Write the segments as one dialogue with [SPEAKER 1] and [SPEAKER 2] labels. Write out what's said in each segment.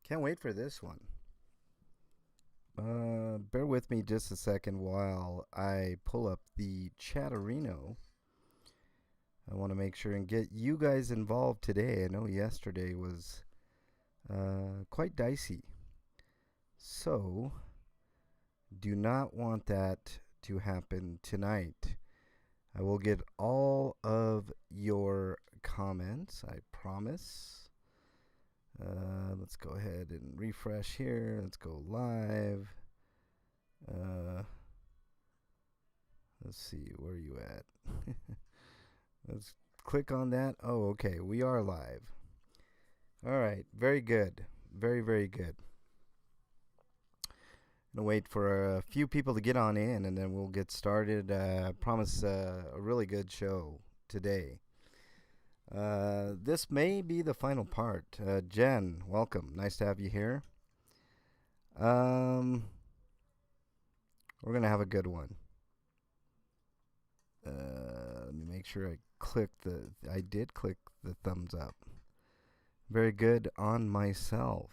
[SPEAKER 1] Can't wait for this one. Bear with me just a second while I pull up the Chatterino. I want to make sure and get you guys involved today. I know yesterday was quite dicey. So, do not want that to happen tonight. I will get all of your comments, I promise. Let's go ahead and refresh here. Let's go live. Let's see, where are you at? Let's click on that. Oh, okay, we are live. All right, very good. Very, very good. Gonna wait for a few people to get on in, and then we'll get started. Promise a really good show today. This may be the final part. Jen, welcome. Nice to have you here. We're gonna have a good one. Let me make sure I did click the thumbs up. Very good on myself.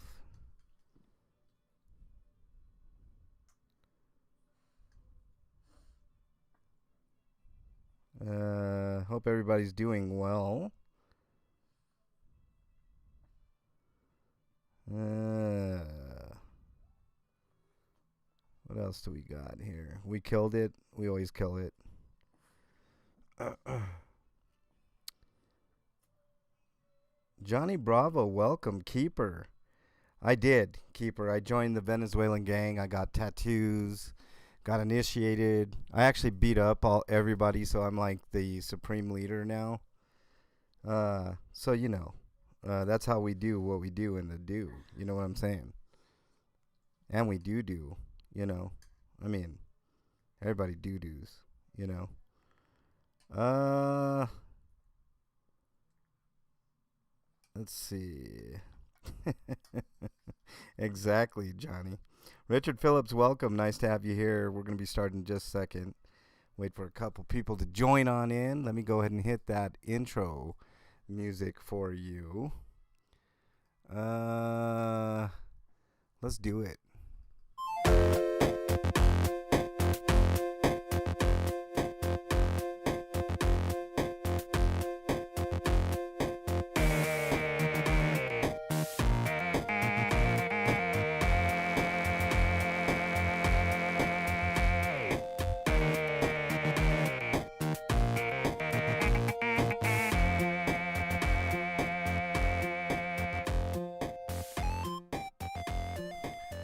[SPEAKER 1] Hope everybody's doing well. What else do we got here? We killed it. We always kill it. Johnny Bravo, welcome. Keeper. I did, Keeper. I joined the Venezuelan gang. I got tattoos, got initiated. I actually beat up everybody, so I'm like the supreme leader now. So you know, that's how we do what we do in the do. You know what I'm saying? And we do. You know, I mean, everybody do's. You know. Let's see. Exactly, Johnny. Richard Phillips, welcome. Nice to have you here. We're going to be starting in just a second. Wait for a couple people to join on in. Let me go ahead and hit that intro music for you. Let's do it.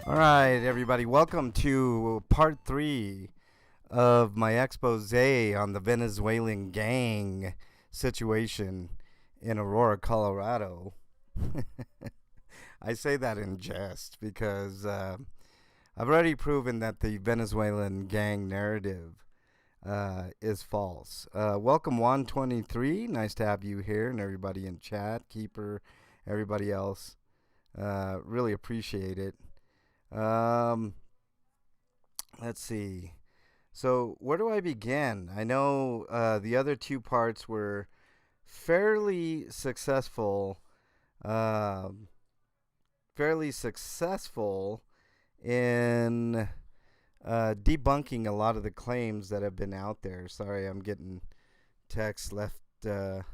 [SPEAKER 1] All right, everybody, welcome to part 3 of my expose on the Venezuelan gang situation in Aurora, Colorado. I say that in jest because I've already proven that the Venezuelan gang narrative is false. Welcome 123. Nice to have you here, and everybody in chat, Keeper, everybody else. Really appreciate it. Let's see. So where do I begin? I know the other two parts were fairly successful. Fairly successful in debunking a lot of the claims that have been out there. Sorry, I'm getting text left and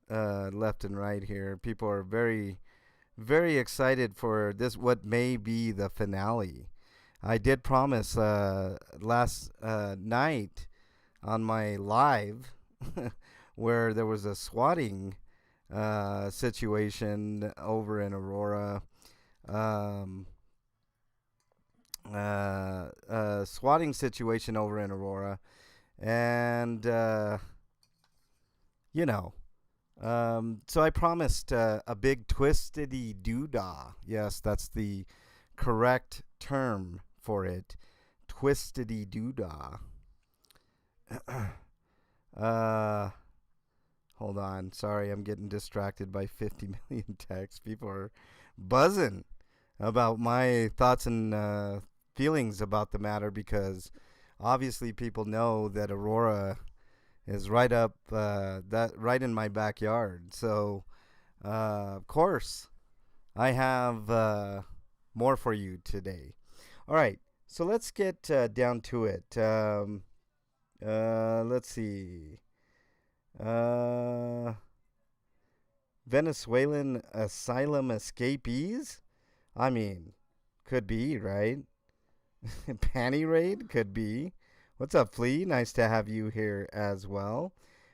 [SPEAKER 1] right here. People are very, very excited for this, what may be the finale. I did promise last night on my live where there was a swatting situation over in Aurora. Swatting situation over in Aurora. And, you know, so I promised a big twistedy doodah. Yes, that's the correct term for it. Twistedy doodah. Hold on. Sorry, I'm getting distracted by 50 million texts. People are buzzing about my thoughts and feelings about the matter because obviously people know that Aurora is right up right in my backyard. So of course I have more for you today. All right, so let's get down to it. Let's see. Uh, Venezuelan asylum escapees? I mean, could be, right? Panty raid? Could be. What's up, Flea? Nice to have you here as well.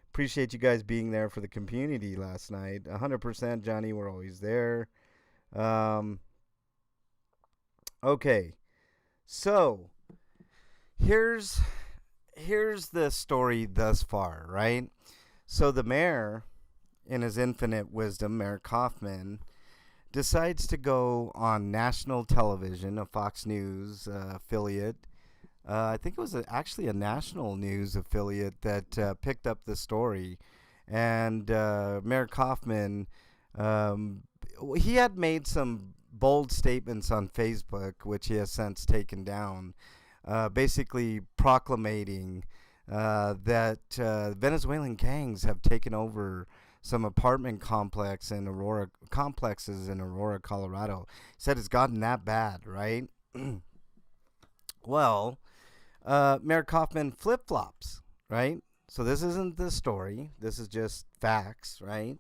[SPEAKER 1] Appreciate you guys being there for the community last night. 100%, Johnny, we're always there. Um, okay, so here's here's the story thus far, right? So the mayor, in his infinite wisdom, Mayor Kaufman, decides to go on national television, a Fox News affiliate. I think it was actually a national news affiliate that picked up the story. And Mayor Kaufman, um, he had made some bold statements on Facebook, which he has since taken down, basically proclamating that Venezuelan gangs have taken over some apartment complexes in Aurora, Colorado. He said it's gotten that bad, right? Well, Mayor Kaufman flip flops, right? So this isn't the story. This is just facts, right?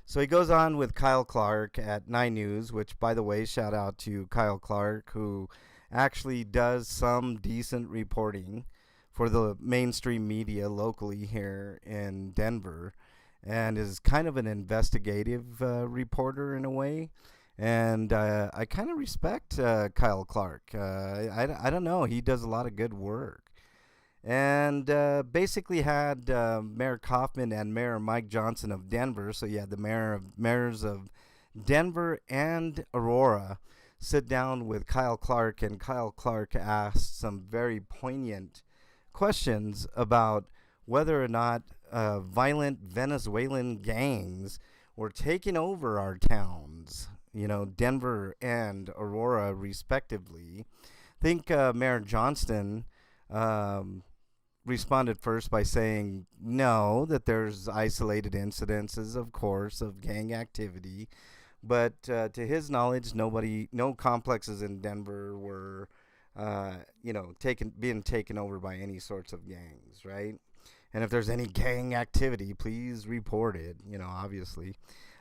[SPEAKER 1] So he goes on with Kyle Clark at 9 News, which, by the way, shout out to Kyle Clark, who actually does some decent reporting for the mainstream media locally here in Denver and is kind of an investigative reporter in a way. And I kind of respect Kyle Clark. I don't know. He does a lot of good work. And basically had Mayor Kaufman and Mayor Mike Johnson of Denver. So you had the mayors of Denver and Aurora sit down with Kyle Clark, and Kyle Clark asked some very poignant questions about whether or not violent Venezuelan gangs were taking over our towns, Denver and Aurora, respectively. I think Mayor Johnston um, responded first by saying no, that there's isolated incidences, of course, of gang activity. But to his knowledge, no complexes in Denver were, being taken over by any sorts of gangs, right? And if there's any gang activity, please report it, obviously.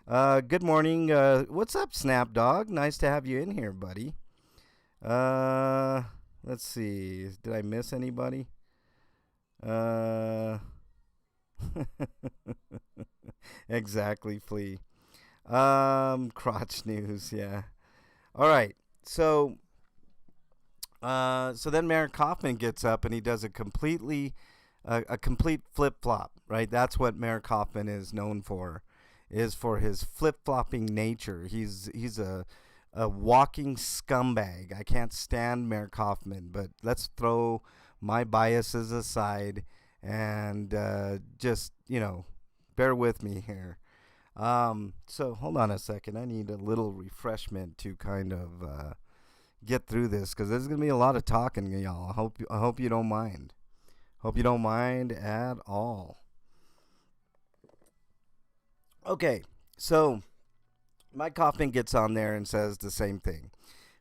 [SPEAKER 1] Good morning. What's up, Snapdog? Nice to have you in here, buddy. Uh, let's see. Did I miss anybody? Uh, exactly, Flea. Crotch news, yeah. All right. So then Mayor Kaufman gets up and he does a complete flip flop, right? That's what Mayor Kaufman is known for, is for his flip flopping nature. He's a walking scumbag. I can't stand Mayor Kaufman, but let's throw my biases aside and just bear with me here. So hold on a second. I need a little refreshment to kind of get through this because there's gonna be a lot of talking, y'all. I hope you don't mind. Hope you don't mind at all. Okay, so Mike Kaufman gets on there and says the same thing.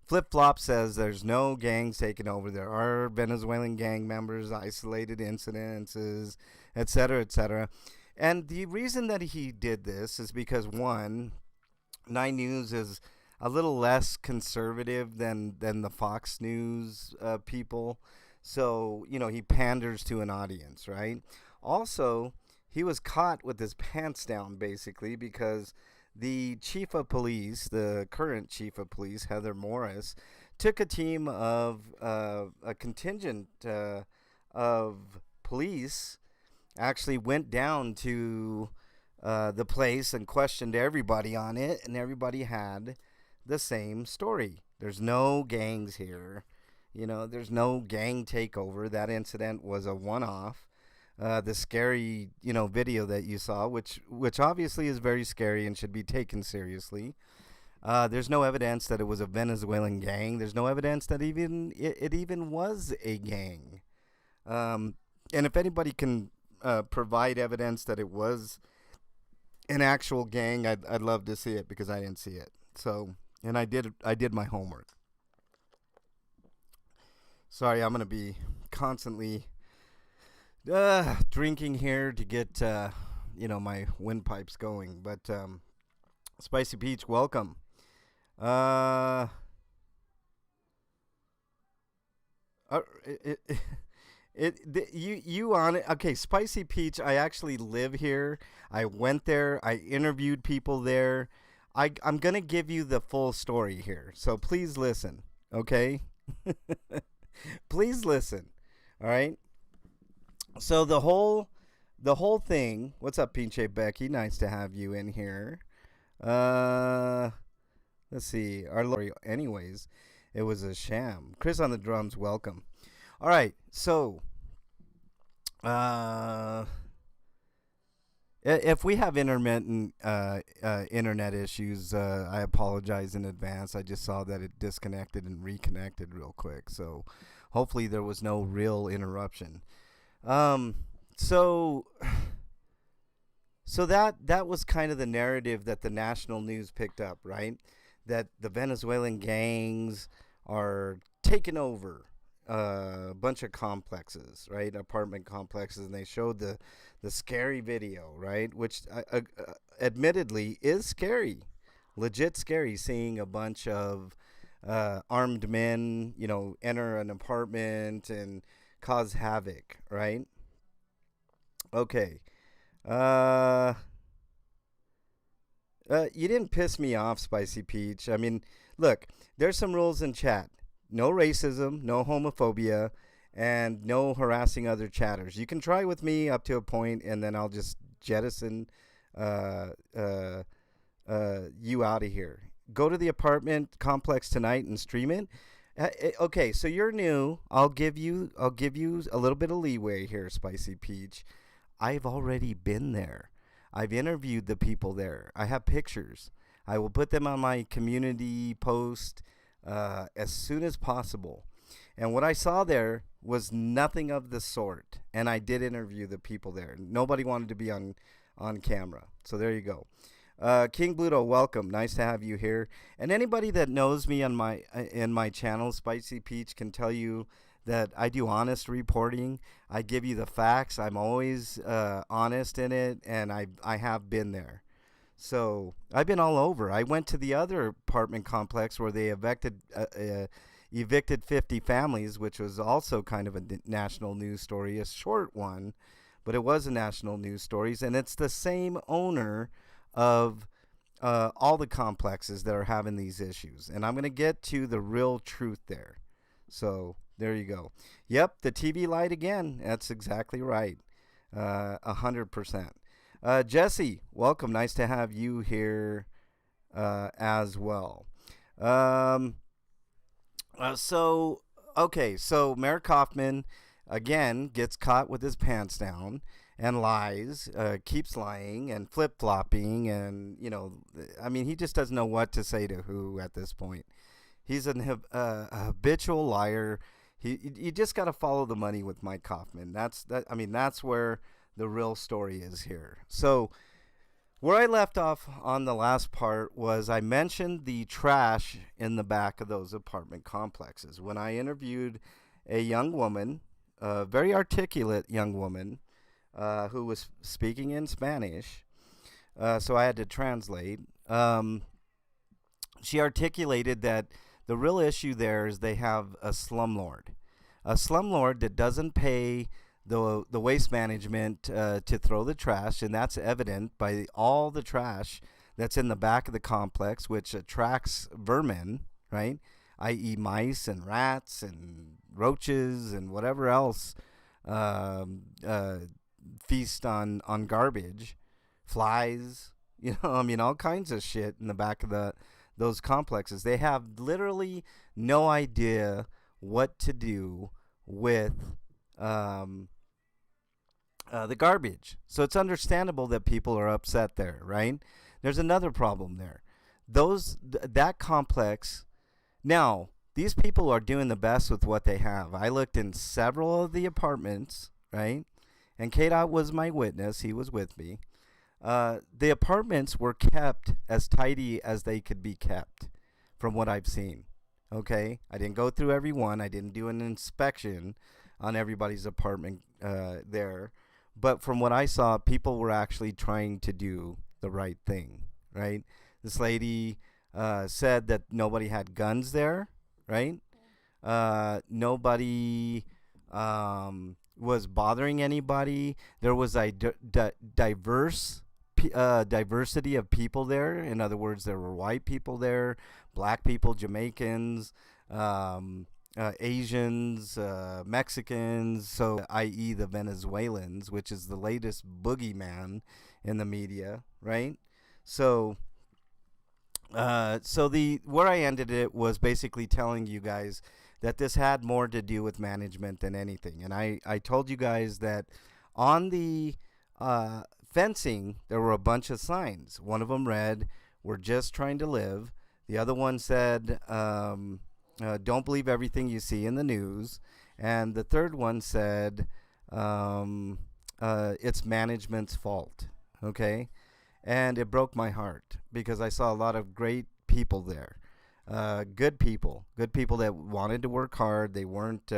[SPEAKER 1] Flip Flop says there's no gangs taking over. There are Venezuelan gang members, isolated incidences, etc., etc. And the reason that he did this is because, one, 9 News is a little less conservative than the Fox News people. So, he panders to an audience, right? Also, he was caught with his pants down, basically, because the chief of police, the current chief of police, Heather Morris, took a team of a contingent of police, actually went down to the place and questioned everybody on it, and everybody had the same story. There's no gangs here. There's no gang takeover. That incident was a one-off. The scary, video that you saw, which obviously is very scary and should be taken seriously. There's no evidence that it was a Venezuelan gang. There's no evidence that it even was a gang. And if anybody can provide evidence that it was an actual gang, I'd love to see it because I didn't see it. So and I did my homework. Sorry, I'm gonna be constantly drinking here to get my windpipes going. But Spicy Peach, welcome. Uh, it, you on it? Okay, Spicy Peach. I actually live here. I went there. I interviewed people there. I'm gonna give you the full story here, so please listen. Okay, please listen. All right. So the whole thing. What's up, Pinche Becky? Nice to have you in here. Uh, let's see. Our anyways, it was a sham. Chris on the drums. Welcome. All right. So uh, if we have intermittent internet issues, I apologize in advance. I just saw that it disconnected and reconnected real quick. So hopefully there was no real interruption. Um, so that was kind of the narrative that the national news picked up, right? That the Venezuelan gangs are taking over a bunch of complexes, right? Apartment complexes, and they showed the scary video, right? Which admittedly is scary, legit scary, seeing a bunch of armed men, enter an apartment and cause havoc, right? Okay. Uh, you didn't piss me off, Spicy Peach. I mean, look, there's some rules in chat. No racism, no homophobia, and no harassing other chatters. You can try with me up to a point, and then I'll just jettison uh, uh, you out of here. Go to the apartment complex tonight and stream it. Okay, so you're new. I'll give you a little bit of leeway here, Spicy Peach. I've already been there. I've interviewed the people there. I have pictures. I will put them on my community post as soon as possible. And what I saw there was nothing of the sort. And I did interview the people there. Nobody wanted to be on camera. So there you go. King Bluto, welcome. Nice to have you here. And anybody that knows me on my in my channel, Spicy Peach, can tell you that I do honest reporting. I give you the facts. I'm always honest in it, and I have been there. So I've been all over. I went to the other apartment complex where they evicted 50 families, which was also kind of a national news story, a short one, but it was a national news story, and it's the same owner of all the complexes that are having these issues. And I'm going to get to the real truth there. So there you go. Yep, the TV light again. That's exactly right. 100%. Jesse, welcome. Nice to have you here as well. Um, so, okay, so Mayor Kaufman again gets caught with his pants down and lies, keeps lying and flip flopping, and I mean, he just doesn't know what to say to who at this point. He's a habitual liar. You just got to follow the money with Mike Kaufman. I mean, that's where the real story is here. So where I left off on the last part was I mentioned the trash in the back of those apartment complexes when I interviewed a young woman, a very articulate young woman, who was speaking in Spanish. So I had to translate. She articulated that the real issue there is they have a slumlord that doesn't pay the waste management to throw the trash, and that's evident by all the trash that's in the back of the complex, which attracts vermin, right? I.e., mice and rats and roaches and whatever else um, uh, feast on garbage, flies, I mean, all kinds of shit in the back of those complexes. They have literally no idea what to do with um, the garbage. So it's understandable that people are upset there, right? There's another problem there. That complex. Now, these people are doing the best with what they have. I looked in several of the apartments, right? And KDOT was my witness. He was with me. The apartments were kept as tidy as they could be kept, from what I've seen. Okay, I didn't go through every one. I didn't do an inspection on everybody's apartment there, but from what I saw, people were actually trying to do the right thing. Right? This lady said that nobody had guns there. Right? Nobody was bothering anybody. There was a diverse diversity of people there. In other words, there were white people there, black people, Jamaicans, Asians, Mexicans, so i.e. the Venezuelans, which is the latest boogeyman in the media, right? So so the where I ended it was basically telling you guys that this had more to do with management than anything. And I told you guys that on the fencing, there were a bunch of signs. One of them read, "We're just trying to live." The other one said, "Don't believe everything you see in the news." And the third one said, "It's management's fault." Okay? And it broke my heart because I saw a lot of great people there. Good people that wanted to work hard. They weren't,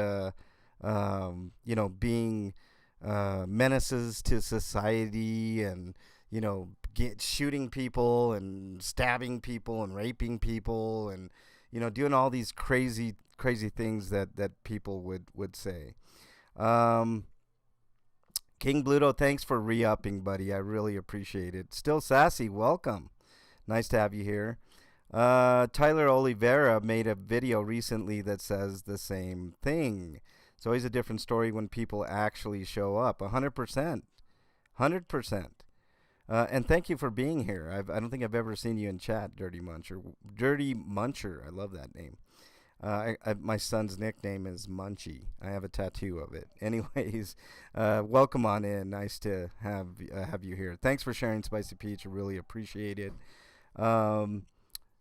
[SPEAKER 1] being menaces to society and, shooting people and stabbing people and raping people and, doing all these crazy, crazy things that people would say. King Bluto, thanks for re-upping, buddy. I really appreciate it. Still sassy, welcome. Nice to have you here. Tyler Oliveira made a video recently that says the same thing. It's always a different story when people actually show up. 100%. 100%. And thank you for being here. I don't think I've ever seen you in chat, Dirty Muncher. Dirty Muncher. I love that name. My son's nickname is Munchie. I have a tattoo of it. Anyways, welcome on in. Nice to have you here. Thanks for sharing Spicy Peach. I really appreciate it.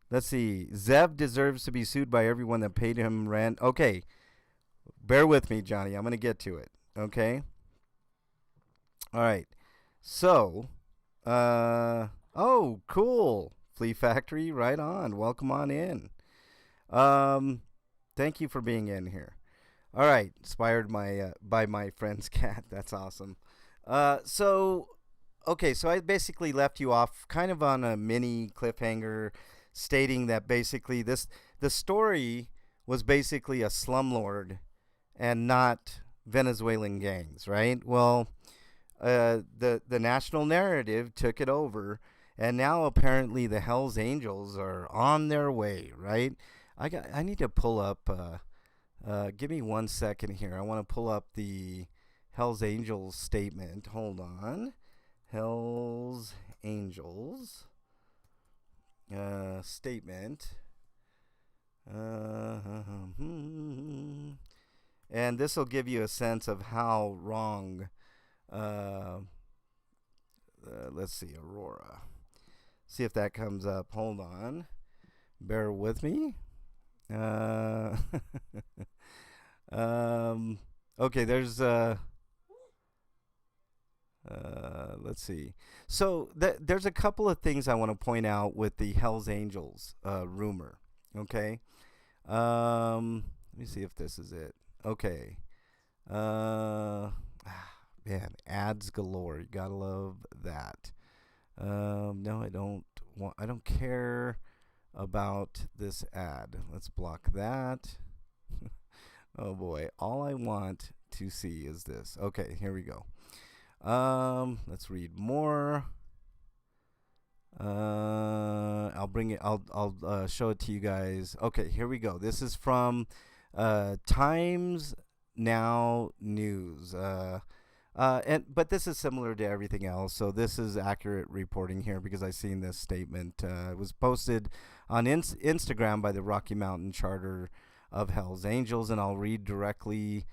[SPEAKER 1] Let's see. Zev deserves to be sued by everyone that paid him rent. Okay. Bear with me, Johnny. I'm going to get to it. Okay? All right. So, oh, cool. Flea Factory, right on. Welcome on in. Thank you for being in here. All right. Inspired by my friend's cat. That's awesome. So I basically left you off kind of on a mini cliffhanger stating that basically the story was basically a slumlord and not Venezuelan gangs, right? Well, the national narrative took it over, and now apparently the Hells Angels are on their way, right? I need to pull up. Give me 1 second here. I want to pull up the Hells Angels statement. Hold on. Hells Angels statement. And this will give you a sense of how wrong. Let's see, Aurora. See if that comes up. Hold on. Bear with me. Okay, there's let's see. So there's a couple of things I want to point out with the Hells Angels rumor. Okay. Let me see if this is it. Okay. Man, ads galore. You gotta love that. No, I don't care about this ad. Let's block that. Oh boy, all I want to see is this. Okay, here we go. Let's read more. I'll bring it. I'll show it to you guys. Okay, here we go. This is from Times Now News. But this is similar to everything else, so this is accurate reporting here because I've seen this statement. It was posted on Instagram by the Rocky Mountain Charter of Hells Angels, and I'll read directly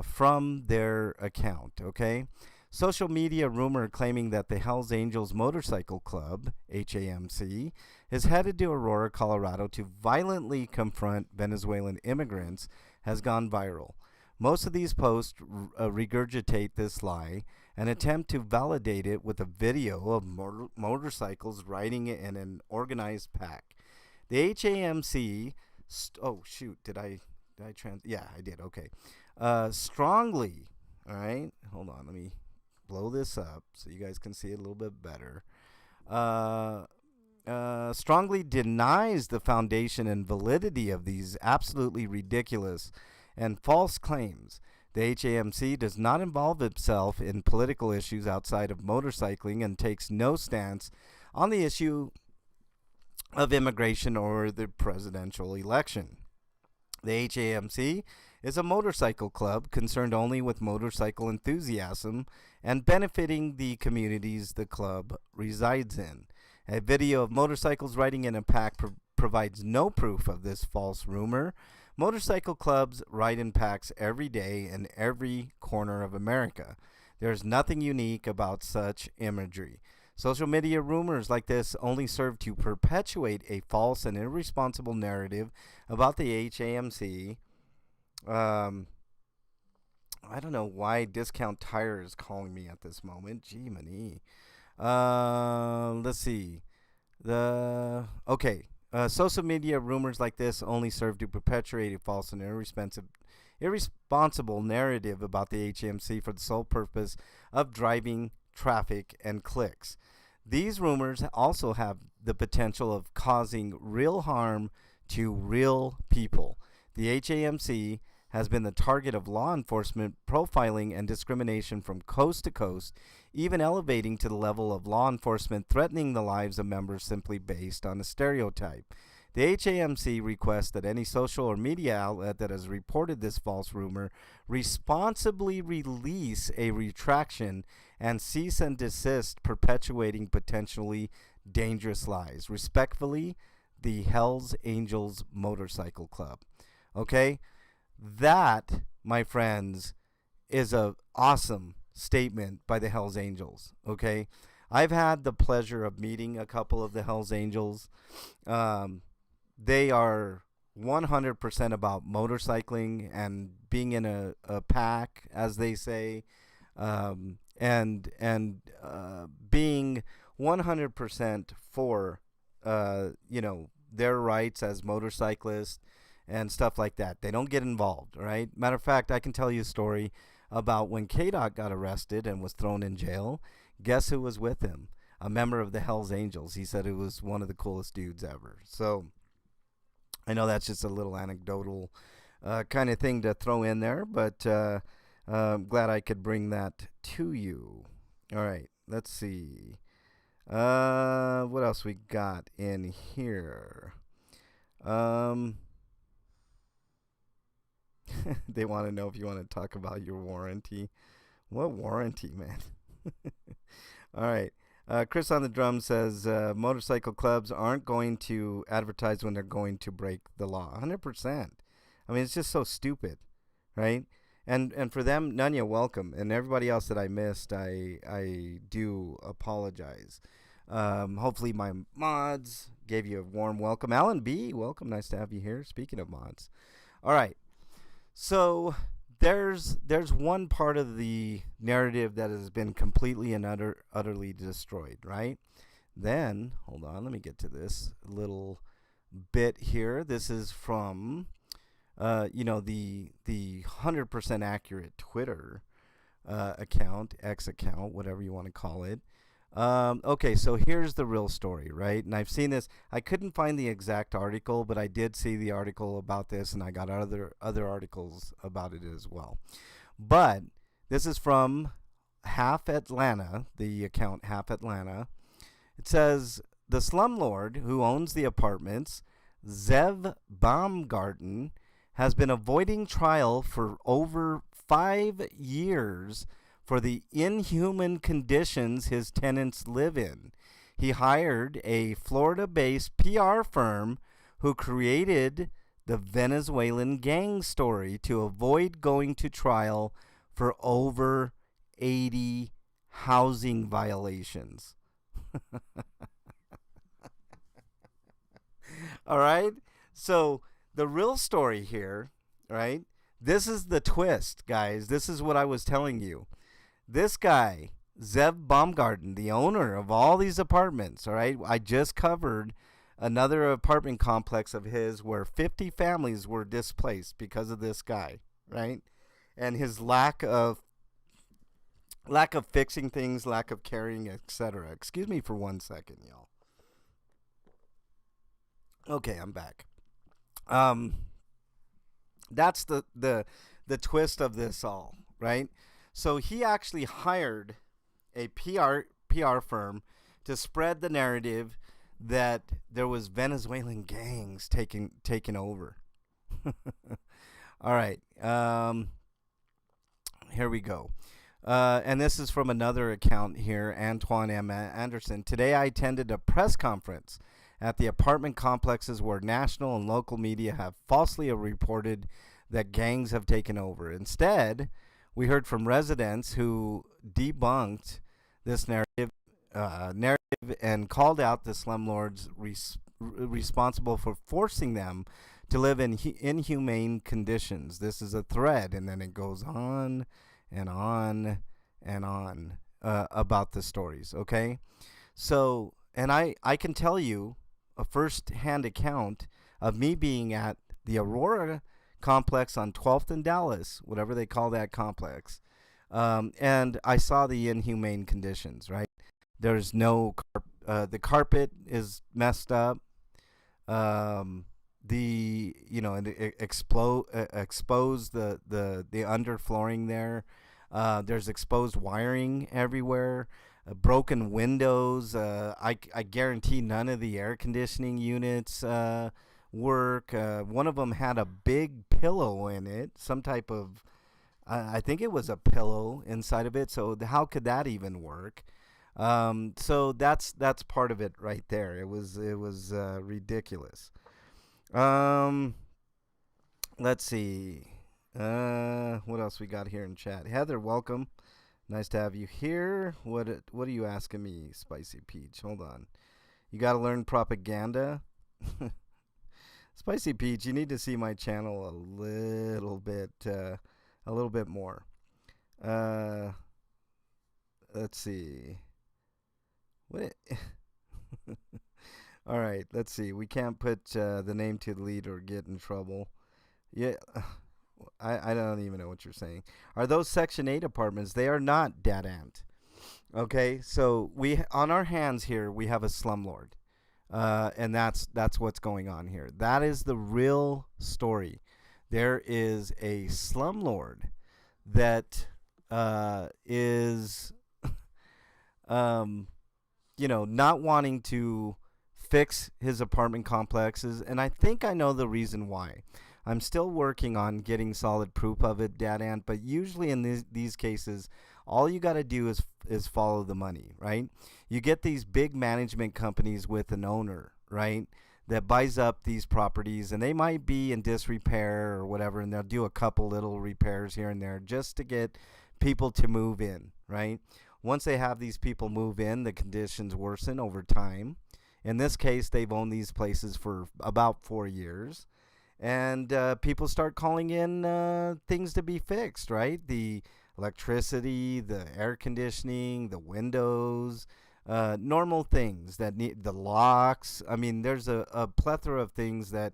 [SPEAKER 1] from their account, okay? Social media rumor claiming that the Hells Angels Motorcycle Club, HAMC, is headed to Aurora, Colorado to violently confront Venezuelan immigrants has gone viral. Most of these posts regurgitate this lie and attempt to validate it with a video of motorcycles riding in an organized pack. The HAMC, oh shoot, did I trans? Yeah, I did. Okay, strongly. All right, hold on. Let me blow this up so you guys can see it a little bit better. Uh, strongly denies the foundation and validity of these absolutely ridiculous and false claims. The HAMC does not involve itself in political issues outside of motorcycling and takes no stance on the issue of immigration or the presidential election. The HAMC is a motorcycle club concerned only with motorcycle enthusiasm and benefiting the communities the club resides in. A video of motorcycles riding in a pack provides no proof of this false rumor. Motorcycle clubs ride in packs every day in every corner of America. There is nothing unique about such imagery. Social media rumors like this only serve to perpetuate a false and irresponsible narrative about the HAMC. I don't know why Discount Tire is calling me at this moment. Gee, many. Let's see. Social media rumors like this only serve to perpetuate a false and irresponsible narrative about the HMC for the sole purpose of driving traffic and clicks. These rumors also have the potential of causing real harm to real people. The HAMC has been the target of law enforcement profiling and discrimination from coast to coast, even elevating to the level of law enforcement threatening the lives of members simply based on a stereotype. The HAMC requests that any social or media outlet that has reported this false rumor responsibly release a retraction and cease and desist perpetuating potentially dangerous lies. Respectfully, the Hells Angels Motorcycle Club. Okay? That, my friends, is a awesome statement by the Hells Angels. Okay? I've had the pleasure of meeting a couple of the Hells Angels. They are 100% about motorcycling and being in a pack, as they say, and being 100% for their rights as motorcyclists and stuff like that. They don't get involved, right? Matter of fact, I can tell you a story about when K-Dot got arrested and was thrown in jail. Guess who was with him? A member of the Hells Angels. He said it was one of the coolest dudes ever. So I know that's just a little anecdotal kind of thing to throw in there, but I'm glad I could bring that to you. All right, let's see. What else we got in here? They want to know if you want to talk about your warranty. What warranty, man? All right. Chris on the drum says motorcycle clubs aren't going to advertise when they're going to break the law. 100%. I mean, it's just so stupid, right? And for them, Nunya, welcome. And everybody else that I missed, I do apologize. Hopefully my mods gave you a warm welcome. Alan B., welcome. Nice to have you here. Speaking of mods. All right. So there's one part of the narrative that has been completely and utterly destroyed, right? Then, hold on, let me get to this little bit here. This is from, the 100% accurate Twitter account, X account, whatever you want to call it. Okay, so here's the real story, right? And I've seen this. I couldn't find the exact article, but I did see the article about this, and I got other articles about it as well. But this is from Half Atlanta, the account Half Atlanta. It says, the slumlord who owns the apartments, Zev Baumgarten, has been avoiding trial for over 5 years for the inhuman conditions his tenants live in. He hired a Florida-based PR firm who created the Venezuelan gang story to avoid going to trial for over 80 housing violations. All right? So the real story here, right? This is the twist, guys. This is what I was telling you. This guy, Zev Baumgarten, the owner of all these apartments, all right? I just covered another apartment complex of his where 50 families were displaced because of this guy, right? And his lack of fixing things, lack of caring, etc. Excuse me for 1 second, y'all. Okay, I'm back. Um, that's the twist of this all, right? So he actually hired a PR firm to spread the narrative that there was Venezuelan gangs taking over. All right, here we go. And this is from another account here, Antoine M. Anderson. Today I attended a press conference at the apartment complexes where national and local media have falsely reported that gangs have taken over. Instead, we heard from residents who debunked this narrative and called out the slumlords responsible for forcing them to live in inhumane conditions. This is a thread, and then it goes on and on and on about the stories. Okay, so and I can tell you a first-hand account of me being at the Aurora complex on 12th and Dallas, whatever they call that complex, and I saw the inhumane conditions. Right, there's no the carpet is messed up. The and expose the underflooring there. There's exposed wiring everywhere, broken windows. I guarantee none of the air conditioning units work. One of them had a big pillow in it, some type of. I think it was a pillow inside of it. So how could that even work? So that's part of it right there. It was ridiculous. Um, let's see. What else we got here in chat? Heather, welcome. Nice to have you here. What are you asking me, Spicy Peach? Hold on. You got to learn propaganda. Spicy Peach, you need to see my channel a little bit more. Uh, let's see. What? All right, let's see. We can't put the name to the lead or get in trouble. Yeah, I don't even know what you're saying. Are those Section 8 apartments? They are not, Dad Ant. Okay, so we on our hands here we have a slumlord, and that's what's going on here. That is the real story. There is a slumlord that is, um, not wanting to fix his apartment complexes, and I think I know the reason why. I'm still working on getting solid proof of it, Dad Ant, but usually in these cases, all you got to do is follow the money, right? You get these big management companies with an owner, right, that buys up these properties, and they might be in disrepair or whatever, and they'll do a couple little repairs here and there just to get people to move in, right? Once they have these people move in, the conditions worsen over time. In this case, they've owned these places for about 4 years. And people start calling in things to be fixed, right? The electricity, the air conditioning, the windows, normal things that need the locks. I mean, there's a plethora of things that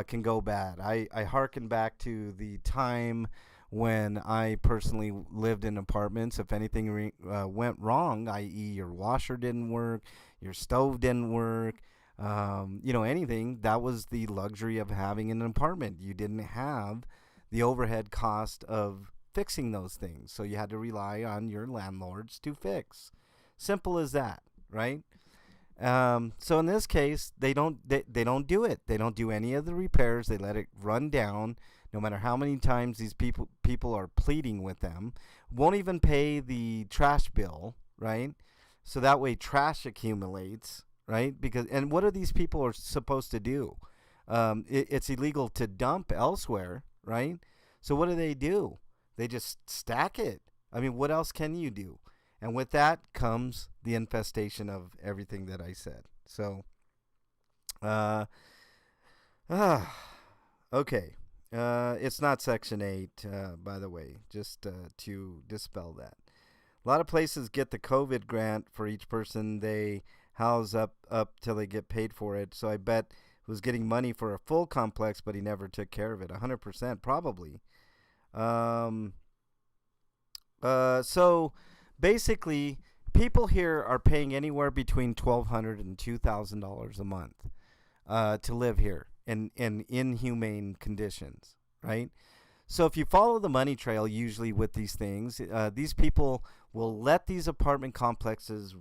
[SPEAKER 1] can go bad. I hearken back to the time when I personally lived in apartments. If anything went wrong, i.e., your washer didn't work, your stove didn't work, anything, that was the luxury of having an apartment. You didn't have the overhead cost of fixing those things, so you had to rely on your landlords to fix. Simple as that, right? So in this case, they don't do it. They don't do any of the repairs. They let it run down. No matter how many times these people are pleading with them, won't even pay the trash bill, right? So that way trash accumulates, right? And what are these people are supposed to do? It's illegal to dump elsewhere, right? So what do? They just stack it. I mean, what else can you do? And with that comes the infestation of everything that I said. So, okay. It's not Section 8, by the way, just to dispel that. A lot of places get the COVID grant for each person they house up till they get paid for it. So I bet he was getting money for a full complex, but he never took care of it. 100% probably. Um, so basically, people here are paying anywhere between $1,200 and $2,000 a month to live here in inhumane conditions, right? So if you follow the money trail, usually with these things, these people will let these apartment complexes,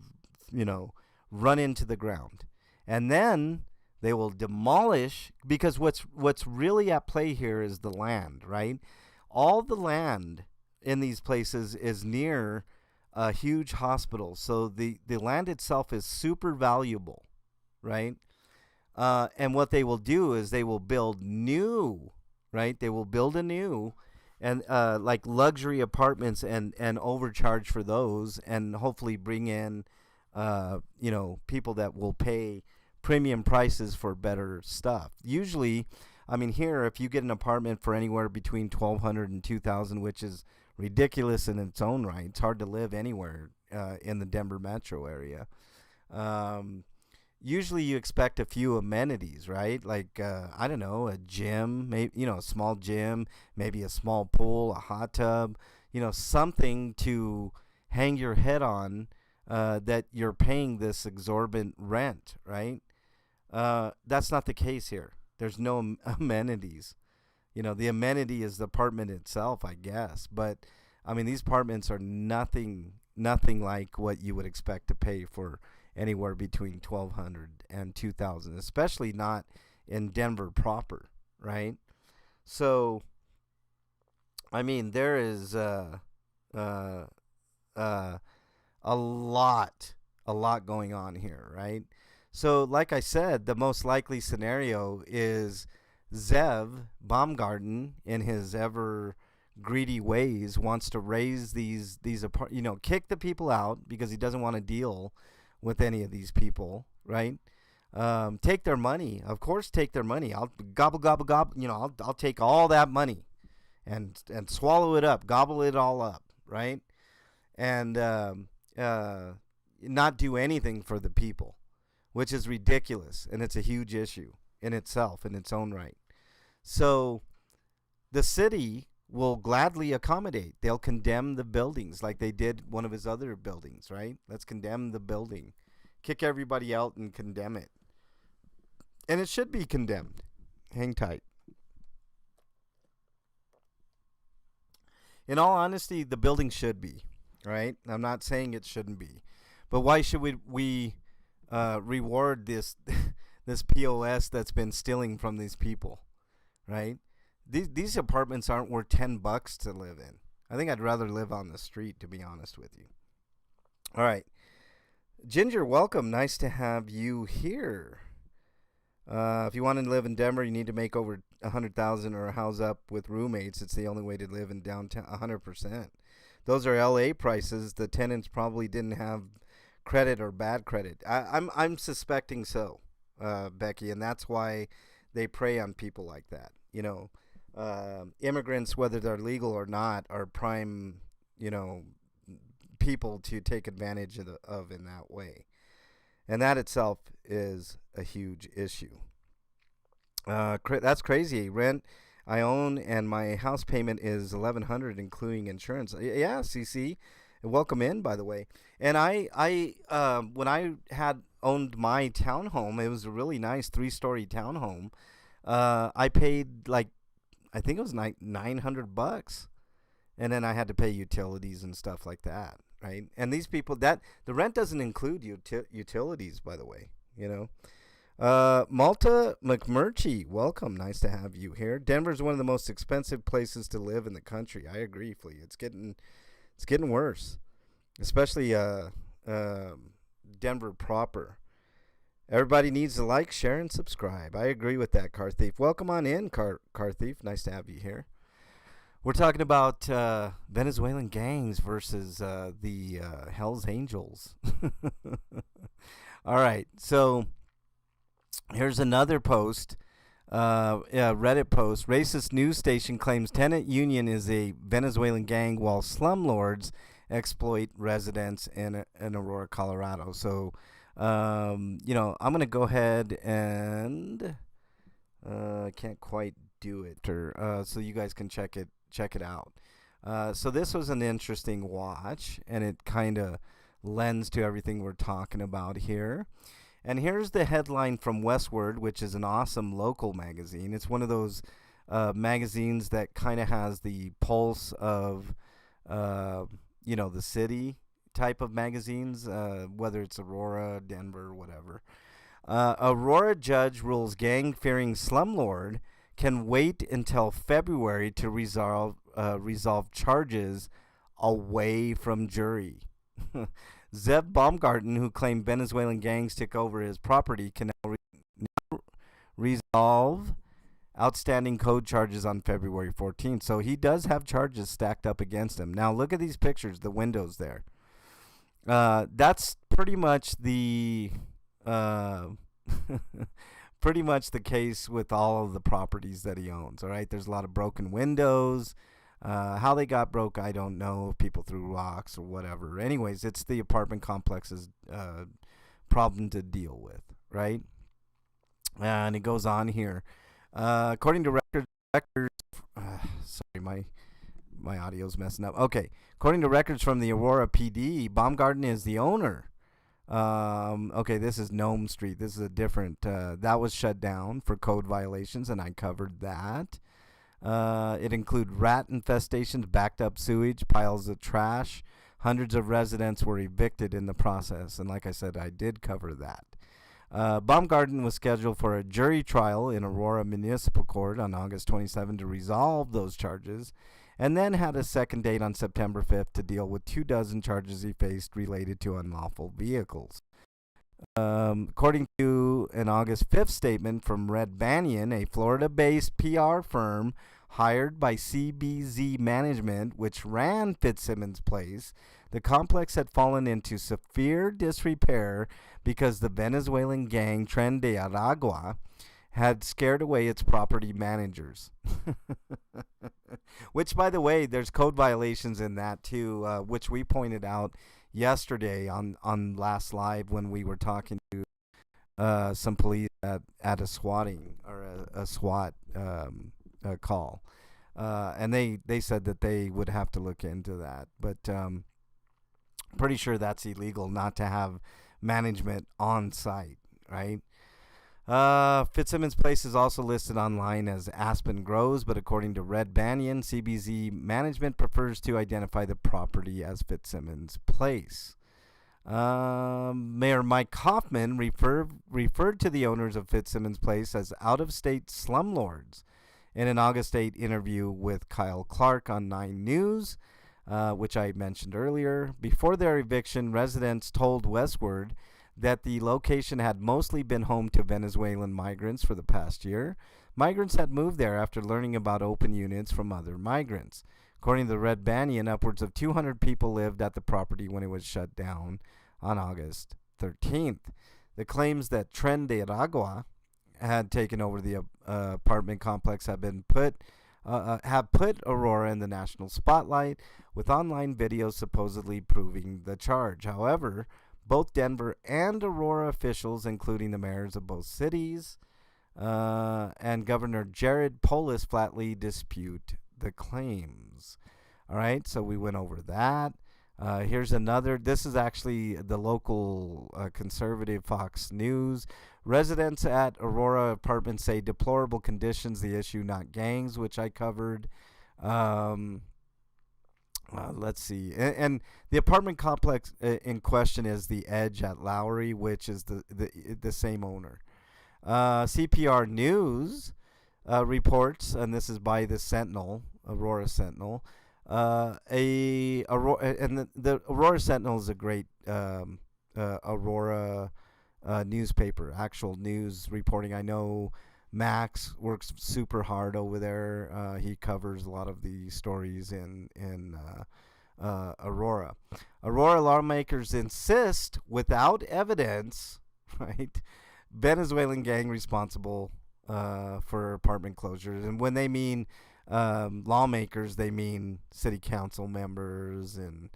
[SPEAKER 1] run into the ground, and then they will demolish, because what's really at play here is the land, right? All the land in these places is near a huge hospital, so the land itself is super valuable, right? And what they will do is they will build new, right? They will build anew, and like luxury apartments, and overcharge for those, and hopefully bring in, people that will pay premium prices for better stuff. Usually, I mean, here, if you get an apartment for anywhere between 1,200 and 2,000, which is ridiculous in its own right, it's hard to live anywhere in the Denver metro area. Usually you expect a few amenities, right? Like, I don't know, a gym, maybe, a small gym, maybe a small pool, a hot tub, something to hang your head on, that you're paying this exorbitant rent, right? That's not the case here. There's no amenities. The amenity is the apartment itself, I guess. But, I mean, these apartments are nothing like what you would expect to pay for anywhere between 1,200 and 2,000, especially not in Denver proper, right? So, I mean, there is a lot going on here, right? So, like I said, the most likely scenario is Zev Baumgarten, in his ever greedy ways, wants to raise these kick the people out because he doesn't want to deal with any of these people, right? Take their money, of course. Take their money. I'll gobble. I'll take all that money, and swallow it up, gobble it all up, right? And not do anything for the people, which is ridiculous, and it's a huge issue in itself, in its own right. So the city will gladly accommodate. They'll condemn the buildings like they did one of his other buildings, right? Let's condemn the building. Kick everybody out and condemn it. And it should be condemned. Hang tight. In all honesty, the building should be, right? I'm not saying it shouldn't be. But why should we reward this this POS that's been stealing from these people, right? These apartments aren't worth $10 to live in. I think I'd rather live on the street, to be honest with you. All right, Ginger, welcome. Nice to have you here. If you want to live in Denver, you need to make over 100,000 or a house up with roommates. It's the only way to live in downtown. 100%. Those are LA prices. The tenants probably didn't have credit or bad credit. I'm suspecting so, Becky, and that's why they prey on people like that. Immigrants, whether they're legal or not, are prime, people to take advantage of in that way. And that itself is a huge issue. That's crazy. Rent I own and my house payment is $1,100, including insurance. Yeah, CC, welcome in, by the way. And I when I had owned my townhome, it was a really nice 3-story townhome. I paid I think it was $900, and then I had to pay utilities and stuff like that, right? And these people, that the rent doesn't include utilities, by the way. Malta McMurchie, welcome. Nice to have you here. Denver's one of the most expensive places to live in the country. I agree, Flea. It's getting worse, especially Denver proper. Everybody needs to like, share, and subscribe. I agree with that, Car Thief. Welcome on in, Car Thief. Nice to have you here. We're talking about Venezuelan gangs versus the Hells Angels. All right, so here's another post, Reddit post. Racist news station claims tenant union is a Venezuelan gang while slumlords exploit residents in Aurora, Colorado. So I'm gonna go ahead and I can't quite do it, so you guys can check it out. So this was an interesting watch, and it kind of lends to everything we're talking about here. And here's the headline from Westward, which is an awesome local magazine. It's one of those magazines that kind of has the pulse of, uh, the city type of magazines, whether it's Aurora, Denver, whatever. Aurora judge rules gang-fearing slumlord can wait until February to resolve charges away from jury. Zev Baumgarten, who claimed Venezuelan gangs took over his property, can now resolve outstanding code charges on February 14th. So he does have charges stacked up against him. Now look at these pictures, the windows there. That's pretty much the uh, pretty much the case with all of the properties that he owns. All right, there's a lot of broken windows. How they got broke, I don't know. If people threw rocks or whatever. Anyways, it's the apartment complex's problem to deal with, right? And it goes on here. According to records, sorry, my audio's messing up. Okay, according to records from the Aurora PD, Baumgarten is the owner. Okay, this is Nome Street. This is a different. That was shut down for code violations, and I covered that. It included rat infestations, backed up sewage, piles of trash. Hundreds of residents were evicted in the process, and like I said, I did cover that. Baumgarten was scheduled for a jury trial in Aurora Municipal Court on August 27 to resolve those charges, and then had a second date on September 5th to deal with 24 charges he faced related to unlawful vehicles. According to an August 5th statement from Red Banyan, a Florida-based PR firm hired by CBZ Management, which ran Fitzsimmons Place, the complex had fallen into severe disrepair because the Venezuelan gang Tren de Aragua had scared away its property managers. Which, by the way, there's code violations in that too, which we pointed out yesterday on last live when we were talking to some police at a swatting or a SWAT call, and they said that they would have to look into that, but pretty sure that's illegal not to have management on site, right? Fitzsimmons Place is also listed online as Aspen Groves, but according to Red Banyan, CBZ management prefers to identify the property as Fitzsimmons Place. Mayor Mike Hoffman referred to the owners of Fitzsimmons Place as out-of-state slumlords in an August 8 interview with Kyle Clark on 9 News, which I mentioned earlier. Before their eviction, residents told Westward that the location had mostly been home to Venezuelan migrants for the past year. Migrants had moved there after learning about open units from other migrants. According to the Red Banyan, upwards of 200 people lived at the property when it was shut down on August 13th. The claims that Tren de Aragua had taken over the apartment complex have put Aurora in the national spotlight, with online videos supposedly proving the charge. However, both Denver and Aurora officials, including the mayors of both cities and Governor Jared Polis, flatly dispute the claims. All right, so we went over that. Here's another. This is actually the local conservative Fox News. Residents at Aurora apartments say deplorable conditions, the issue, not gangs, which I covered. Let's see. And the apartment complex in question is the Edge at Lowry, which is the same owner. CPR News reports, and this is by the Sentinel, Aurora Sentinel. The Aurora Sentinel is a great Aurora newspaper, actual news reporting. I know Max works super hard over there. He covers a lot of the stories in Aurora. Aurora lawmakers insist, without evidence, right, Venezuelan gang responsible for apartment closures. And when they mean lawmakers, they mean city council members and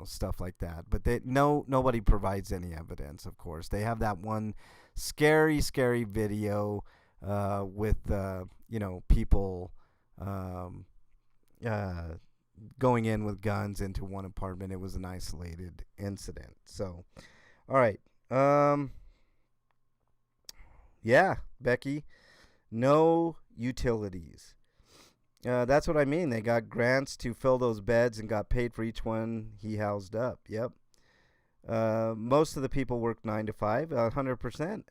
[SPEAKER 1] stuff like that. But nobody provides any evidence. Of course, they have that one scary video with people um, uh, going in with guns into one apartment. It was an isolated incident. So, all right. Yeah, Becky, no utilities. That's what I mean. They got grants to fill those beds and got paid for each one he housed up. Yep. Most of the people work 9 to 5. 100%.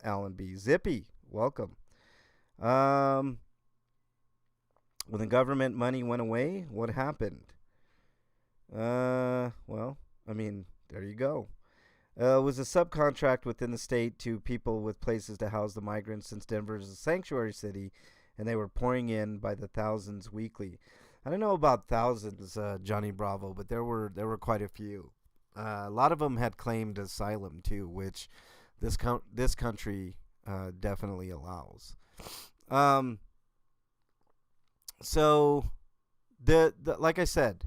[SPEAKER 1] Alan B. Zippy, welcome. When the government money went away, what happened? Well, I mean, there you go. It was a subcontract within the state to people with places to house the migrants, since Denver is a sanctuary city, and they were pouring in by the thousands weekly. I don't know about thousands, Johnny Bravo, but there were quite a few. A lot of them had claimed asylum too, which this country definitely allows. So the like I said,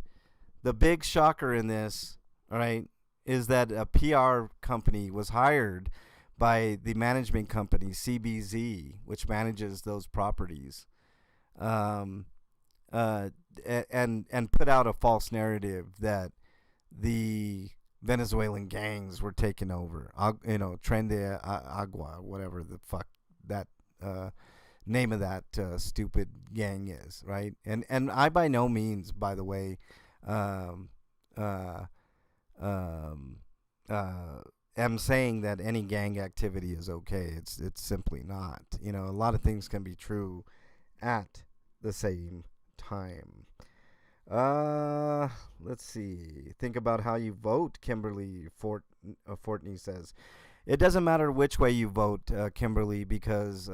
[SPEAKER 1] the big shocker in this, all right, is that a PR company was hired by the management company CBZ, which manages those properties, um, and put out a false narrative that the Venezuelan gangs were taking over. Tren de Agua, whatever the fuck that name of that stupid gang is, right? And I by no means, by the way, um, uh, um, am saying that any gang activity is okay. It's simply not. A lot of things can be true at the same time. Let's see. Think about how you vote, Kimberly Fortney says. It doesn't matter which way you vote, Kimberly, because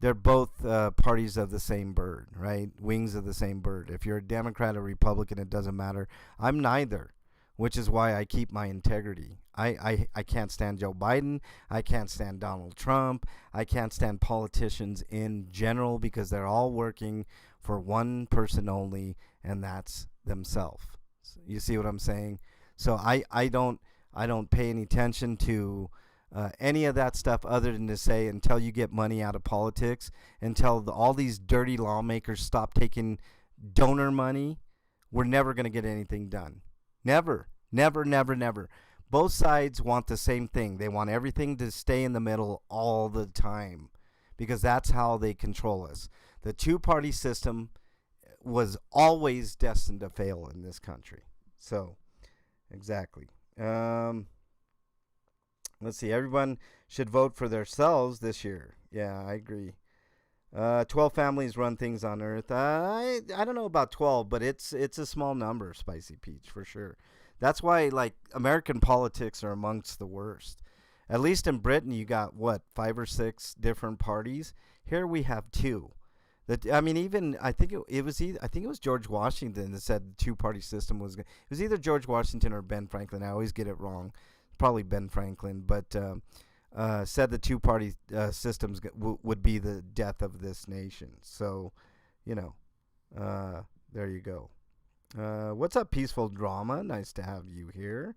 [SPEAKER 1] they're both parties of the same bird, right? Wings of the same bird. If you're a Democrat or Republican, it doesn't matter. I'm neither, which is why I keep my integrity. I can't stand Joe Biden. I can't stand Donald Trump. I can't stand politicians in general, because they're all working for one person only, and that's themselves. You see what I'm saying? So I don't pay any attention to any of that stuff, other than to say, until you get money out of politics, until all these dirty lawmakers stop taking donor money, we're never going to get anything done. Never, never, never, never. Both sides want the same thing. They want everything to stay in the middle all the time, because that's how they control us. The two-party system was always destined to fail in this country. So, exactly. Let's see. Everyone should vote for themselves this year. Yeah, I agree. 12 families run things on Earth. I don't know about 12, but it's a small number, Spicy Peach, for sure. That's why, like, American politics are amongst the worst. At least in Britain, you got, what, 5 or 6 different parties? Here we have 2. I think it was George Washington that said the two-party system was. It was either George Washington or Ben Franklin. I always get it wrong. Probably Ben Franklin, but said the two-party systems would be the death of this nation. So, there you go. What's up, Peaceful Drama? Nice to have you here.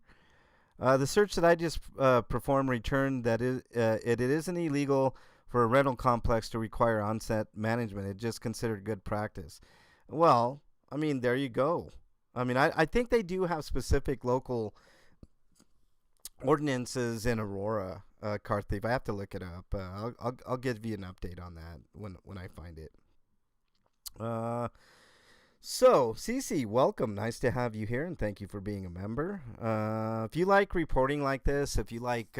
[SPEAKER 1] The search that I just performed returned that it isn't illegal for a rental complex to require on-set management. It's just considered good practice. Well, I mean, there you go. I mean, I think they do have specific local ordinances in Aurora, Car Thief. I have to look it up. I'll give you an update on that when I find it. So, Cece, welcome. Nice to have you here, and thank you for being a member. If you like reporting like this, if you like,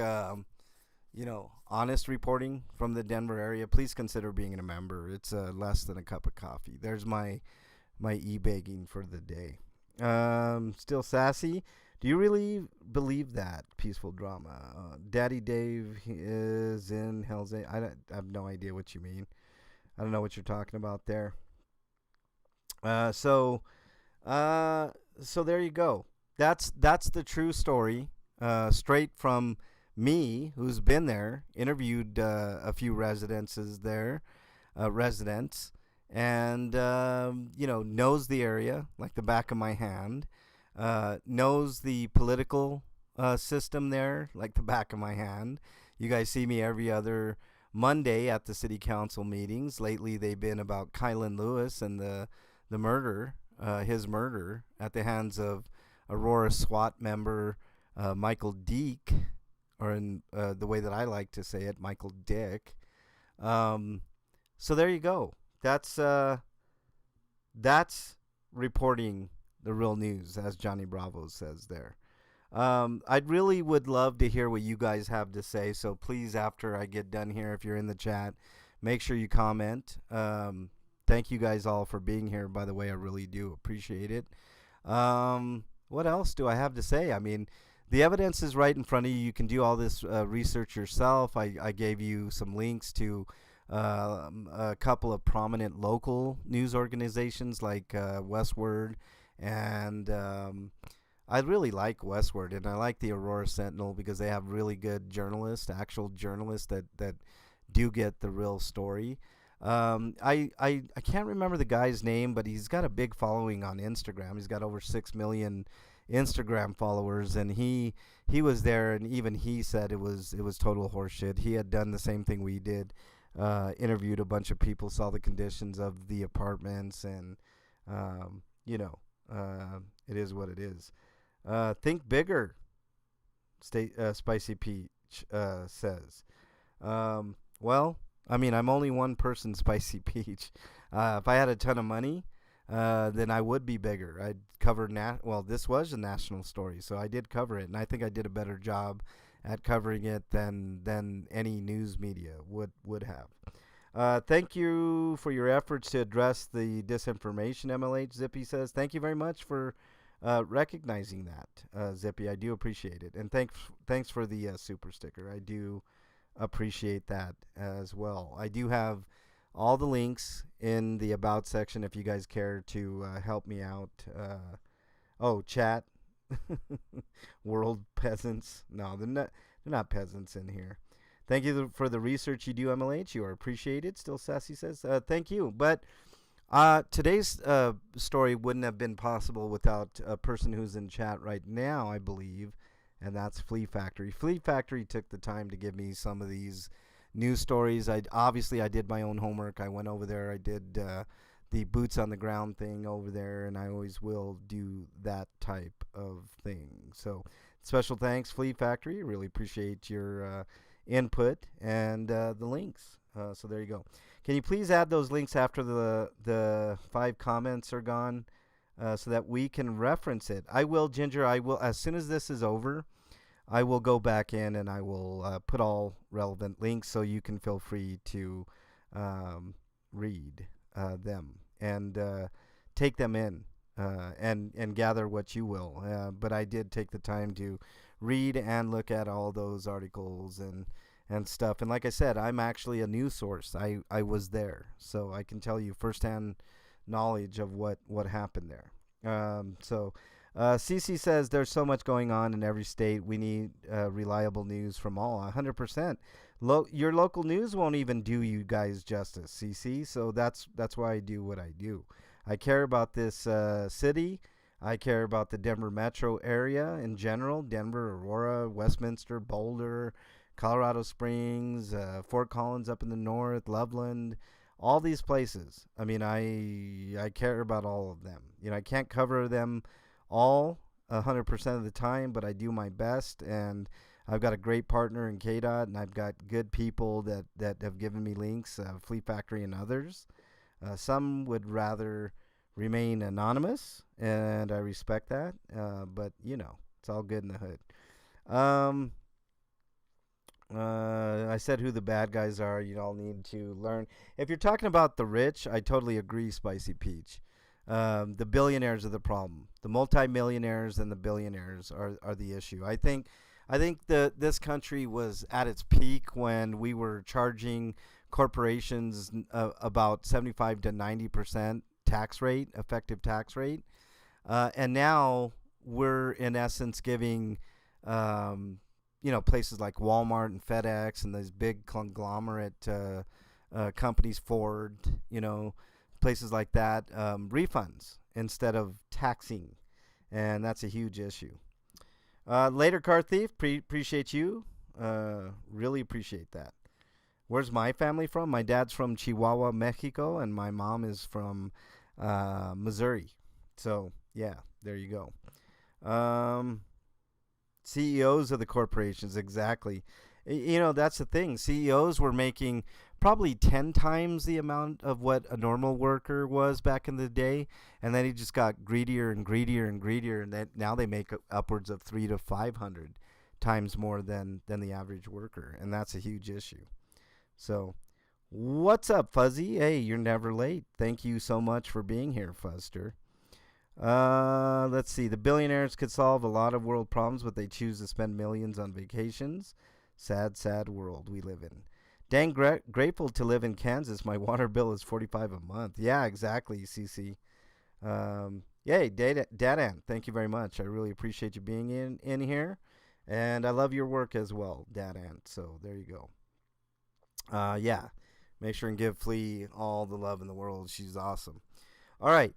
[SPEAKER 1] honest reporting from the Denver area, please consider being a member. It's less than a cup of coffee. There's my e-begging for the day. Still sassy. Do you really believe that? Peaceful Drama. Daddy Dave is in Hell's Angels. I have no idea what you mean. I don't know what you're talking about there. So there you go. That's the true story, straight from me, who's been there, interviewed a few residents, and knows the area like the back of my hand. knows the political system there like the back of my hand. You guys see me every other Monday at the city council meetings. Lately, they've been about Kylan Lewis and the murder, his murder at the hands of Aurora SWAT member Michael Deek, or in the way that I like to say it, Michael Dick. Um, so there you go. That's reporting the real news, as Johnny Bravo says there. I really would love to hear what you guys have to say. So please, after I get done here, if you're in the chat, make sure you comment. Thank you guys all for being here. By the way, I really do appreciate it. What else do I have to say? I mean, the evidence is right in front of you. You can do all this research yourself. I gave you some links to a couple of prominent local news organizations like Westward, and I really like Westward, and I like the Aurora Sentinel because they have really good journalists, actual journalists that do get the real story. I can't remember the guy's name, but he's got a big following on Instagram. He's got over 6 million Instagram followers, and he was there, and even he said it was total horseshit. He had done the same thing we did, interviewed a bunch of people, saw the conditions of the apartments, and you know, it is what it is. Think bigger, Spicy Peach says. Well, I mean, I'm only one person, Spicy Peach. If I had a ton of money, then I would be bigger. I'd cover well, this was a national story, so I did cover it, and I think I did a better job at covering it than any news media would have. Thank you for your efforts to address the disinformation, MLH. Zippy says, thank you very much for recognizing that, Zippy. I do appreciate it, and thanks for the super sticker. I do appreciate that as well. I do have all the links in the about section if you guys care to help me out. Chat. World peasants. No, they're not peasants in here. Thank you for the research you do, MLH. You are appreciated. Still Sassy says, thank you. But today's story wouldn't have been possible without a person who's in chat right now, I believe, and that's Flea Factory. Flea Factory took the time to give me some of these news stories. I did my own homework. I went over there. I did the boots on the ground thing over there, and I always will do that type of thing. So special thanks, Flea Factory. Really appreciate your input and the links. So there you go. Can you please add those links after the 5 comments are gone, so that we can reference it? I will, Ginger. I will, as soon as this is over, I will go back in and I will put all relevant links so you can feel free to read them and take them in and gather what you will. But I did take the time to read and look at all those articles and stuff. And like I said, I'm actually a news source. I was there, so I can tell you firsthand knowledge of what happened there. CC says there's so much going on in every state. We need reliable news from all. 100%. Your local news won't even do you guys justice, CC. So that's why I do what I do. I care about this city. I care about the Denver metro area in general. Denver, Aurora, Westminster, Boulder, Colorado Springs, Fort Collins up in the north, Loveland. All these places. I mean, I care about all of them. You know, I can't cover them all 100% of the time, but I do my best, and I've got a great partner in KDOT, and I've got good people that have given me links, Flea Factory and others. Some would rather remain anonymous, and I respect that, but, you know, it's all good in the hood. I said who the bad guys are. You all need to learn. If you're talking about the rich, I totally agree, Spicy Peach. The billionaires are the problem. The multimillionaires and the billionaires are the issue. I think this country was at its peak when we were charging corporations about 75 to 90% tax rate, effective tax rate, and now we're in essence giving places like Walmart and FedEx and those big conglomerate companies, Ford, places like that, refunds instead of taxing. and that's a huge issue. Later, car thief. Appreciate you. Really appreciate that. Where's my family from? My dad's from Chihuahua, Mexico, and my mom is from Missouri. So yeah, there you go. CEOs of the corporations, exactly. That's the thing. CEOs were making probably 10 times the amount of what a normal worker was back in the day, and then he just got greedier and greedier and greedier, and now they make upwards of 3 to 500 times more than the average worker, and that's a huge issue. So, what's up, Fuzzy? Hey, you're never late. Thank you so much for being here, Fuzzster. Let's see. The billionaires could solve a lot of world problems, but they choose to spend millions on vacations. Sad, sad world we live in. Dang grateful to live in Kansas. My water bill is $45 a month. Yeah, exactly, CC. Yay, Dadan. Thank you very much. I really appreciate you being in here, and I love your work as well, Dadan. So there you go. Yeah, make sure and give Flea all the love in the world. She's awesome. All right.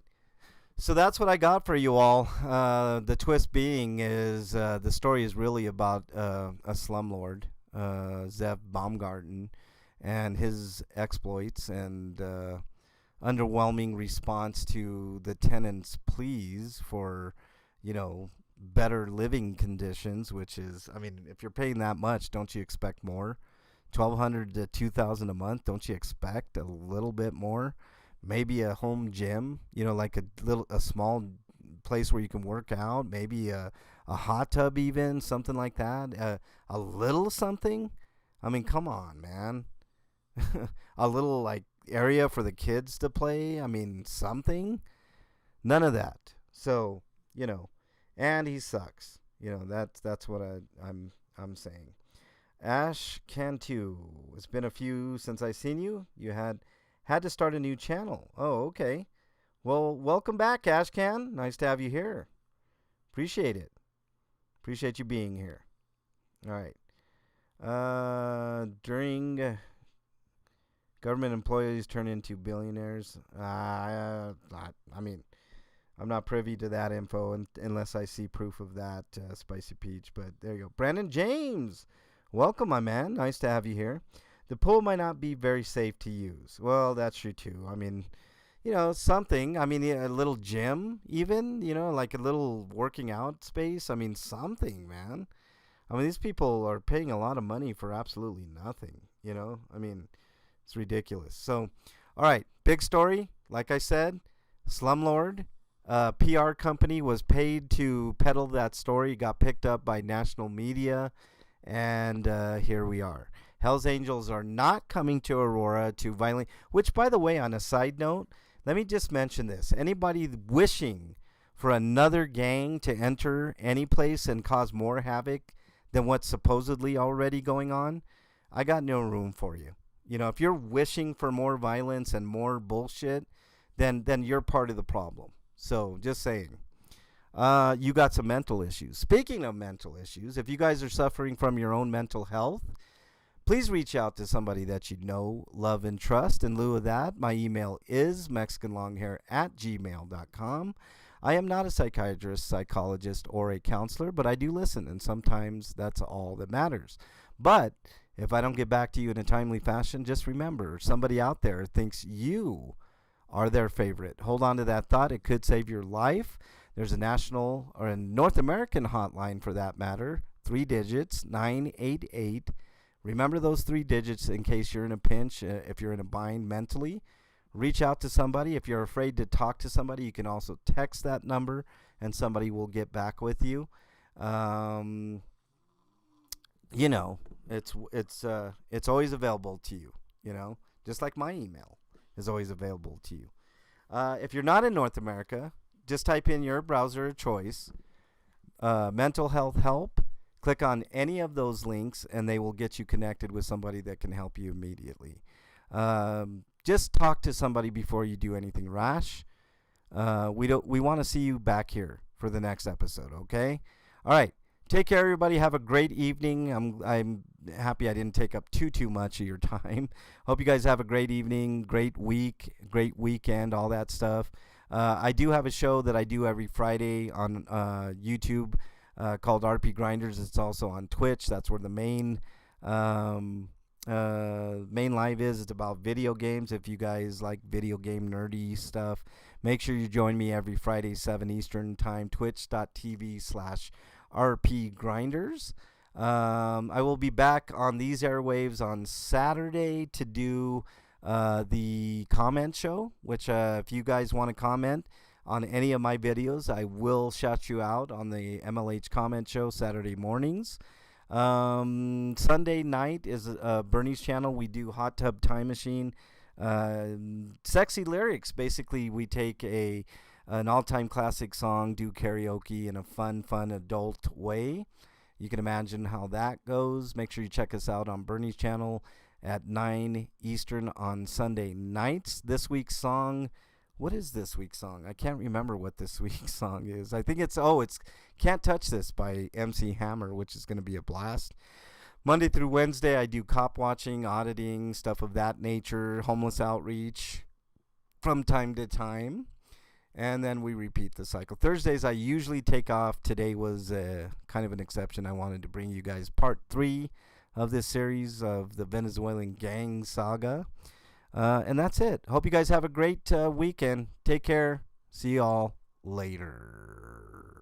[SPEAKER 1] So that's what I got for you all. The twist being is the story is really about a slumlord, Zev Baumgarten, and his exploits and underwhelming response to the tenants' pleas for, better living conditions. Which is, I mean, if you're paying that much, don't you expect more? 1,200 to 2,000 a month. Don't you expect a little bit more? Maybe a home gym, like a small place where you can work out, maybe a hot tub, even something like that, a little something. I mean, come on, man. A little like area for the kids to play. I mean, something. None of that. So, and he sucks. That's what I'm saying. Ash Cantu, it's been a few since I seen you. You had to start a new channel. Oh, okay. Well, welcome back, Ashcan. Nice to have you here. Appreciate it. Appreciate you being here. All right. During government employees turn into billionaires. I mean, I'm not privy to that info unless I see proof of that, Spicy Peach. But there you go. Brandon James, welcome, my man. Nice to have you here. The pool might not be very safe to use. Well, that's true too. I mean, something. I mean, a little gym, even, like a little working out space. I mean, something, man. I mean, these people are paying a lot of money for absolutely nothing, I mean, it's ridiculous. So, all right, big story. Like I said, Slumlord, PR company was paid to peddle that story, got picked up by national media, and here we are. Hell's Angels are not coming to Aurora to violently, which, by the way, on a side note, let me just mention this. Anybody wishing for another gang to enter any place and cause more havoc than what's supposedly already going on, I got no room for you. If you're wishing for more violence and more bullshit, then you're part of the problem. So, just saying. You got some mental issues. Speaking of mental issues, if you guys are suffering from your own mental health, please reach out to somebody that you know, love, and trust. In lieu of that, my email is mexicanlonghair@gmail.com. I am not a psychiatrist, psychologist, or a counselor, but I do listen, and sometimes that's all that matters. But if I don't get back to you in a timely fashion, just remember, somebody out there thinks you are their favorite. Hold on to that thought. It could save your life. There's a national or a North American hotline for that matter, 3 digits, 988. Remember those 3 digits in case you're in a pinch, if you're in a bind mentally. Reach out to somebody. If you're afraid to talk to somebody, you can also text that number and somebody will get back with you. It's always available to you, just like my email is always available to you. If you're not in North America, just type in your browser of choice, mental health help. Click on any of those links, and they will get you connected with somebody that can help you immediately. Just talk to somebody before you do anything rash. We want to see you back here for the next episode, okay? All right. Take care, everybody. Have a great evening. I'm happy I didn't take up too much of your time. Hope you guys have a great evening, great week, great weekend, all that stuff. I do have a show that I do every Friday on YouTube called RP Grinders. It's also on Twitch. That's where the um, main live is. It's about video games. If you guys like video game nerdy stuff, make sure you join me every Friday, 7 Eastern Time, twitch.tv/RP Grinders. I will be back on these airwaves on Saturday to do the comment show, which if you guys want to comment on any of my videos, I will shout you out on the MLH comment show Saturday mornings. Sunday night is Bernie's channel. We do Hot Tub Time Machine. Sexy lyrics. Basically, we take an all-time classic song, do karaoke in a fun adult way. You can imagine how that goes. Make sure you check us out on Bernie's channel at 9 Eastern on Sunday nights. This week's song, what is this week's song? I can't remember what this week's song is. I think it's Can't Touch This by MC Hammer, which is going to be a blast. Monday through Wednesday, I do cop watching, auditing, stuff of that nature, homeless outreach from time to time. And then we repeat the cycle. Thursdays, I usually take off. Today was kind of an exception. I wanted to bring you guys part 3 of this series of the Venezuelan gang saga. And that's it. Hope you guys have a great weekend. Take care. See y'all later.